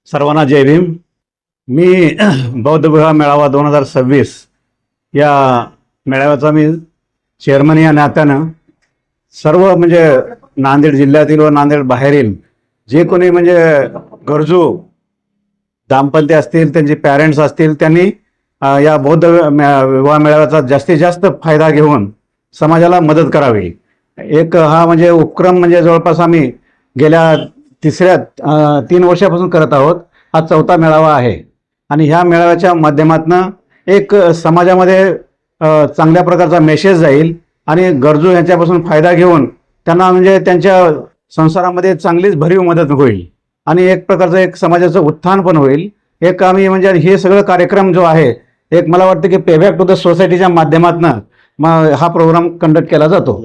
सर्वांना जय भीम. मी बौद्ध विवाह मेळावा 2026 या मेळाव्याचा मी चेअरमन या नात्यानं सर्व म्हणजे नांदेड जिल्ह्यातील व नांदेड बाहेरील जे कोणी म्हणजे गरजू दाम्पत्य असतील, त्यांचे पॅरेंट्स असतील, त्यांनी या बौद्ध विवाह मेळाव्याचा जास्तीत जास्त फायदा घेऊन समाजाला मदत करावी. एक हा म्हणजे उपक्रम म्हणजे जवळपास आम्ही गेल्या 3 वर्षापासून करत आहोत. हा 4था मेळावा आहे आणि ह्या मेळाव्याच्या माध्यमातून एक समाजामध्ये चांगल्या प्रकारचा मेसेज जाईल आणि गरजू यांच्यापासून फायदा घेऊन त्यांना म्हणजे त्यांच्या संसारामध्ये चांगलीच भरीव मदत होईल आणि एक प्रकारचं एक समाजाचं उत्थान पण होईल. एक आम्ही म्हणजे हे सगळं कार्यक्रम जो आहे एक मला वाटतं की पेबॅक टू द सोसायटीच्या माध्यमातून मग हा प्रोग्राम कंडक्ट केला जातो.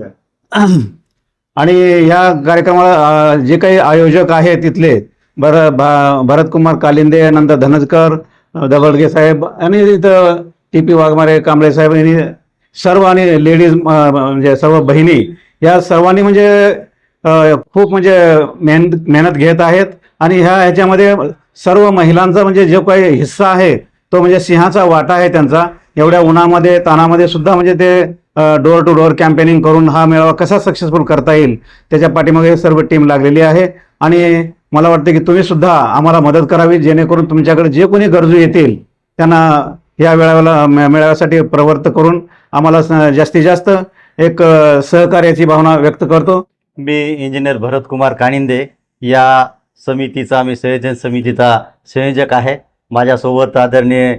आणि या कार्यक्रमाला जे काही आयोजक आहे तिथले भरतकुमार कालिंदे, नंतर धनजकर, दगडगे साहेब आणि इथं TP वाघमारे, कांबळे साहेब यांनी सर्व आणि लेडीज म्हणजे सर्व बहिणी या सर्वांनी म्हणजे खूप म्हणजे मेहनत घेत आहेत आणि ह्याच्यामध्ये सर्व महिलांचा म्हणजे जो काही हिस्सा आहे तो म्हणजे सिंहाचा वाटा आहे त्यांचा. एवढ्या उन्हामध्ये ताणामध्ये सुद्धा म्हणजे ते डोअर टू डोअर कॅम्पेनिंग करून हा मेळावा कसा सक्सेसफुल करता येईल त्याच्या पाठीमागे सर्व टीम लागलेली आहे. आणि मला वाटतं की तुम्ही सुद्धा आम्हाला मदत करावी जेणेकरून तुमच्याकडे जे कोणी गरजू येतील त्यांना या मेळाव्यासाठी प्रवृत्त करून आम्हाला जास्तीत जास्त एक सहकार्याची भावना व्यक्त करतो. मी इंजिनियर भरतकुमार कानिंदे या समितीचा मी संयोजन समितीचा संयोजक आहे. माझ्यासोबत आदरणीय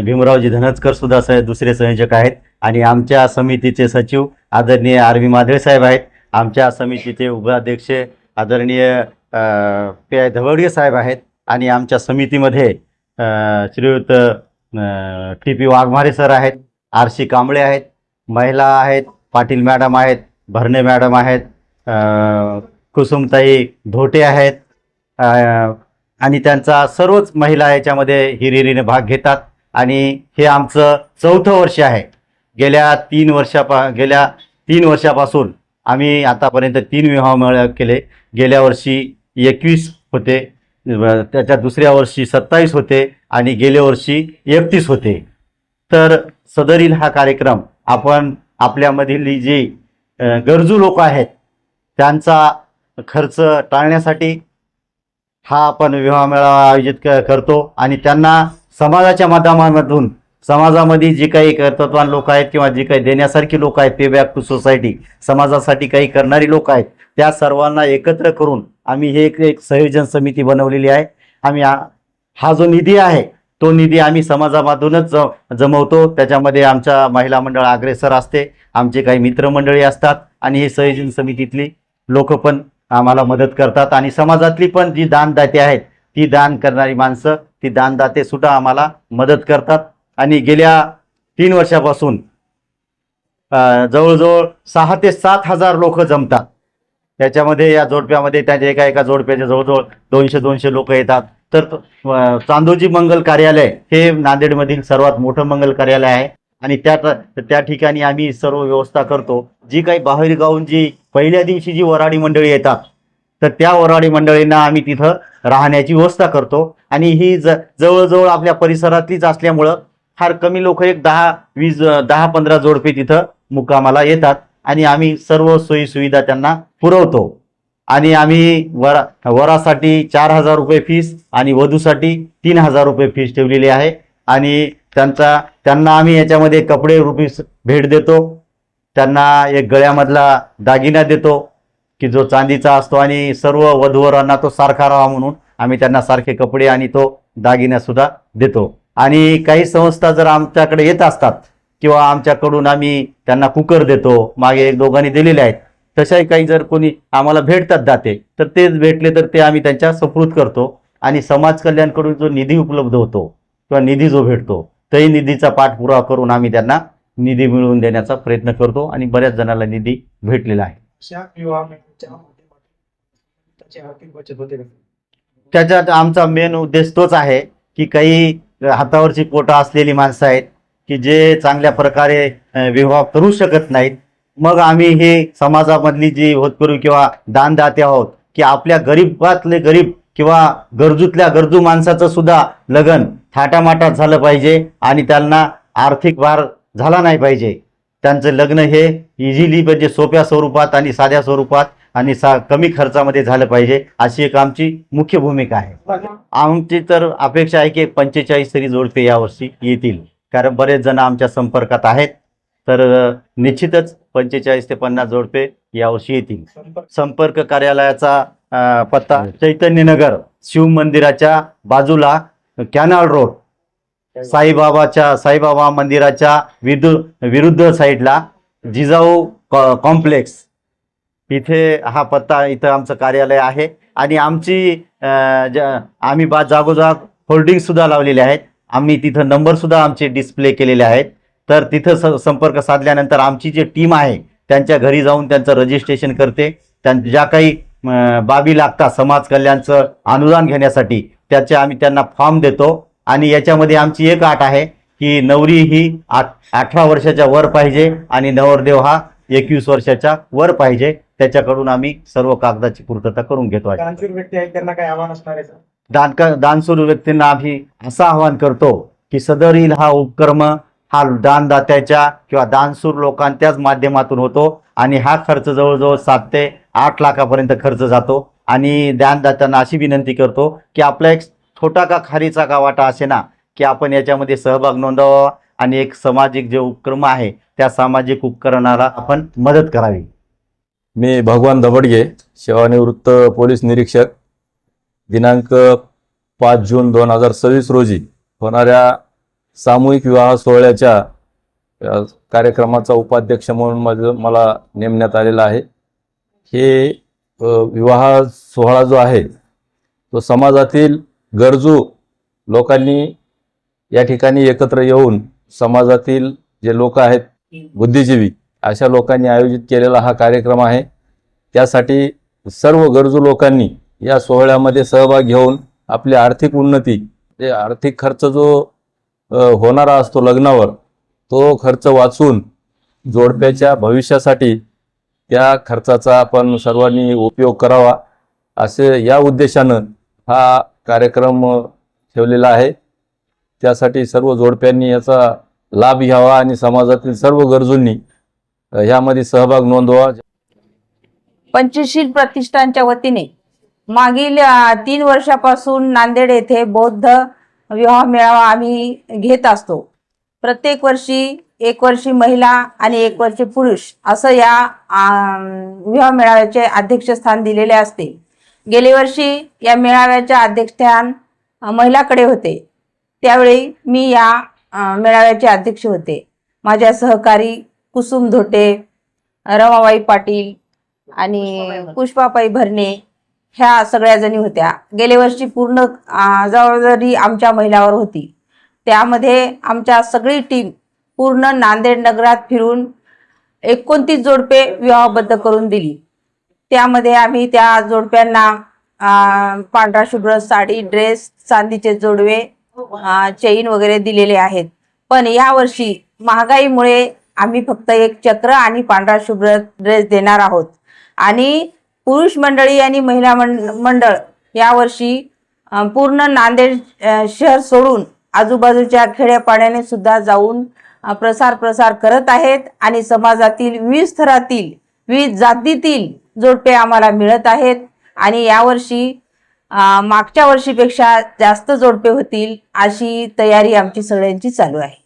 भीमरावजी धनजकर सुद्धा दुसरे संयोजक आहेत आणि आमच्या समितीचे सचिव आदरणीय RV माधळे साहेब आहेत. आमच्या समितीचे उपाध्यक्ष आदरणीय PI दगडगे साहेब आहेत आणि आमच्या समितीमध्ये श्रीयुत TP वाघमारे सर आहेत, RC कांबळे आहेत, महिला आहेत, पाटील मॅडम आहेत, भरणे मॅडम आहेत, कुसुमताई धोटे आहेत आणि त्यांचा सर्वच महिला याच्यामध्ये हिरिरीने भाग घेतात. आणि हे आमचं 4थं वर्ष आहे. गेल्या 3 वर्षापासून आम्ही आतापर्यंत 3 विवाह मेळावे केले. गेल्या वर्षी 21 होते, त्याच्या दुसऱ्या वर्षी 27 होते आणि गेल्या वर्षी 31 होते. तर सदरील हा कार्यक्रम आपण आपल्यामधील जी गरजू लोक आहेत त्यांचा खर्च टाळण्यासाठी हा आपण विवाह मेळावा आयोजित करतो आणि त्यांना समाजाच्या माध्यमातून समाजामध्ये जी काही कर्तव्यवान लोक आहेत किंवा जी काही देण्यासारखी लोक आहेत, पेबॅक टू सोसायटी समाजासाठी काही करणारी लोक आहेत, त्या सर्वांना एकत्र करून आम्ही हे एक संयोजन समिती बनवलेली आहे. आम्ही हा जो निधी आहे तो निधी आम्ही समाजामधूनच जमवतो. त्याच्यामध्ये आमच्या महिला मंडळ अग्रेसर असते, आमचे काही मित्रमंडळी असतात आणि हे संयोजन समितीतली लोक पण आम्हाला मदत करतात आणि समाजातली पण जी दानदाते आहेत ती दान करणारी माणसं, ती दानदाते सुद्धा आम्हाला मदत करतात. आणि गेल्या 3 वर्षापासून जवळजवळ 6 ते 7 हजार लोक जमतात. त्याच्यामध्ये या जोडप्यामध्ये त्यांच्या एका जोडप्याच्या जवळजवळ 200 लोक येतात. तर चांदोजी मंगल कार्यालय हे नांदेडमधील सर्वात मोठं मंगल कार्यालय आहे आणि त्या ठिकाणी आम्ही सर्व व्यवस्था करतो. जी काही बाहेरगावून जी पहिल्या दिवशी जी वराडी मंडळी येतात तर त्या वराडी मंडळींना आम्ही तिथं राहण्याची व्यवस्था करतो आणि ही जवळजवळ आपल्या परिसरातलीच असल्यामुळं फार कमी लोक एक 10-15 जोडपे तिथं मुक्कामाला येतात आणि आम्ही सर्व सोयी सुविधा त्यांना पुरवतो. आणि आम्ही वरासाठी 4,000 रुपये फीस आणि वधूसाठी 3,000 रुपये फीस ठेवलेली आहे. आणि त्यांना आम्ही याच्यामध्ये कपडे रूपी भेट देतो. त्यांना एक गळ्यामधला दागिना देतो की जो चांदीचा असतो आणि सर्व वधूवरांना तो सारखा राहावा म्हणून आम्ही त्यांना सारखे कपडे आणि तो दागिना सुद्धा देतो. आणि काही संस्था जर आमच्याकडे येत असतात किंवा आमच्याकडून आम्ही त्यांना कुकर देतो, मागे 1-2 दिलेले आहेत, तशाही काही जर कोणी आम्हाला भेटतात दाते तर तेच भेटले तर ते आम्ही त्यांच्या सुपूर्द करतो. आणि समाज कल्याणकडून जो निधी उपलब्ध होतो किंवा निधी जो भेटतो तोही निधीचा पाठपुरावा करून आम्ही त्यांना निधी मिळवून देण्याचा प्रयत्न करतो आणि बऱ्याच जणांना निधी भेटलेला आहे. त्याच्यात आमचा मेन उद्देश तोच आहे की काही हातावरची पोटं असलेली माणसं आहेत की जे चांगल्या प्रकारे विवाह करू शकत नाहीत. मग आम्ही हे समाजामधली जी होतकरू किंवा दानदाते आहोत की आपल्या गरीबातले गरीब किंवा गरजू माणसाचं सुद्धा लग्न थाटामाटात झालं पाहिजे आणि त्यांना आर्थिक भार झाला नाही पाहिजे. त्यांचं लग्न हे इझिली म्हणजे सोप्या स्वरूपात आणि साध्या स्वरूपात आणि कमी खर्चामध्ये झालं पाहिजे, अशी एक आमची मुख्य भूमिका आहे. आमची तर अपेक्षा आहे की 45 तरी जोडपे यावर्षी येतील, कारण बरेच जण आमच्या संपर्कात आहेत. तर निश्चितच 45 ते 50 जोडपे यावर्षी येतील. संपर्क कार्यालयाचा पत्ता चैतन्यनगर शिव मंदिराच्या बाजूला, कॅनल रोड, साईबाबा मंदिराच्या विरुद्ध साईडला जिजाऊ कॉम्प्लेक्स, इथे हा पत्ता, इथं आमचं कार्यालय आहे. आणि आमची आम्ही जागोजाग होर्डिंग सुद्धा लावलेले आहेत. आम्ही तिथं नंबर सुद्धा आमचे डिस्प्ले केलेले आहेत. तर तिथं संपर्क साधल्यानंतर आमची जी टीम आहे त्यांच्या घरी जाऊन त्यांचं रजिस्ट्रेशन करते. ज्या काही बाबी लागतात समाज कल्याणचं अनुदान घेण्यासाठी त्याचे आम्ही त्यांना फॉर्म देतो. आणि याच्यामध्ये आमची एक अट आहे की नवरी ही 18 वर्षाच्या वर पाहिजे आणि नवरदेव हा 21 वर्षाच्या वर पाहिजे. त्याच्याकडून आम्ही सर्व कागदाची पूर्तता करून घेतो. दानशूर व्यक्ती आहेत त्यांना काय आव्हान असणार आहे? दानशूर व्यक्तींना आम्ही असं आवाहन करतो की सदरील हा उपक्रम हा दानदात्याच्या किंवा दानशूर लोकांच्याच माध्यमातून होतो आणि हा खर्च जवळजवळ 7 ते 8 लाखापर्यंत खर्च जातो. आणि दानदात्यांना अशी विनंती करतो की आपला एक छोटा का खारीचा का वाटा असे ना, की आपण याच्यामध्ये सहभाग नोंदवावा आणि एक सामाजिक जे उपक्रम आहे त्या सामाजिक उपक्रमाला आपण मदत करावी. मी भगवान दबडगे, सेवानिवृत्त पोलीस निरीक्षक. दिनांक 5 जून 2026 रोजी होणाऱ्या सामूहिक विवाह सोहळ्याच्या कार्यक्रमाचा उपाध्यक्ष म्हणून मला नेमण्यात आलेला आहे. हे विवाह सोहळा जो आहे तो समाजातील गरजू लोकांनी या ठिकाणी एकत्र येऊन, समाजातील जे लोक आहेत बुद्धिजीवी अशा लोकांनी आयोजित केलेला हा कार्यक्रम आहे. त्यासाठी सर्व गरजू लोकांनी या सोहळ्यामध्ये सहभाग घेऊन आपली आर्थिक उन्नती, जे आर्थिक खर्च जो होणारा असतो लग्नावर, तो खर्च वाचून जोडप्याच्या भविष्यासाठी त्या खर्चाचा आपण सर्वांनी उपयोग करावा, असे या उद्देशानं हा कार्यक्रम ठेवलेला आहे. त्यासाठी सर्व जोडप्यांनी याचा लाभ घ्यावा आणि समाजातील सर्व गरजूंनी यामध्ये सहभाग नोंदवा. पंचशील प्रतिष्ठानच्या वतीने मागील 3 वर्षापासून नांदेड येथे बौद्ध विवाह मेळावा आम्ही घेत असतो. प्रत्येक वर्षी एक वर्षी महिला आणि एक वर्षी पुरुष असं या विवाह मेळाव्याचे अध्यक्षस्थान दिलेले असते. गेल्या वर्षी या मेळाव्याचे अध्यक्षस्थान महिलाकडे होते. त्यावेळी मी या मेळाव्याचे अध्यक्ष होते. माझ्या सहकारी कुसुम धोटे, रमाबाई पाटील आणि पुष्पाबाई भरणे ह्या सगळ्या जणी होत्या. गेल्या वर्षी पूर्ण जबाबदारी आमच्या महिलावर होती. त्यामध्ये आमच्या सगळी टीम पूर्ण नांदेड नगरात फिरून 29 जोडपे विवाहबद्ध करून दिली. त्यामध्ये आम्ही त्या जोडप्यांना पांढरा शुभ्र साडी, ड्रेस, चांदीचे जोडवे, चेन वगैरे दिलेले आहेत. पण यावर्षी महागाईमुळे आम्ही फक्त एक चक्र आणि पांढरा शुभ्र ड्रेस देणार आहोत. आणि पुरुष मंडळी आणि महिला मंडळ यावर्षी पूर्ण नांदेड शहर सोडून आजूबाजूच्या खेड्यापाड्याने सुद्धा जाऊन प्रसार करत आहेत. आणि समाजातील विविध स्तरातील, विविध जातीतील जोडपे आम्हाला मिळत आहेत. आणि यावर्षी मागच्या वर्षीपेक्षा जास्त जोडपे होतील अशी तयारी आमची सगळ्यांची चालू आहे.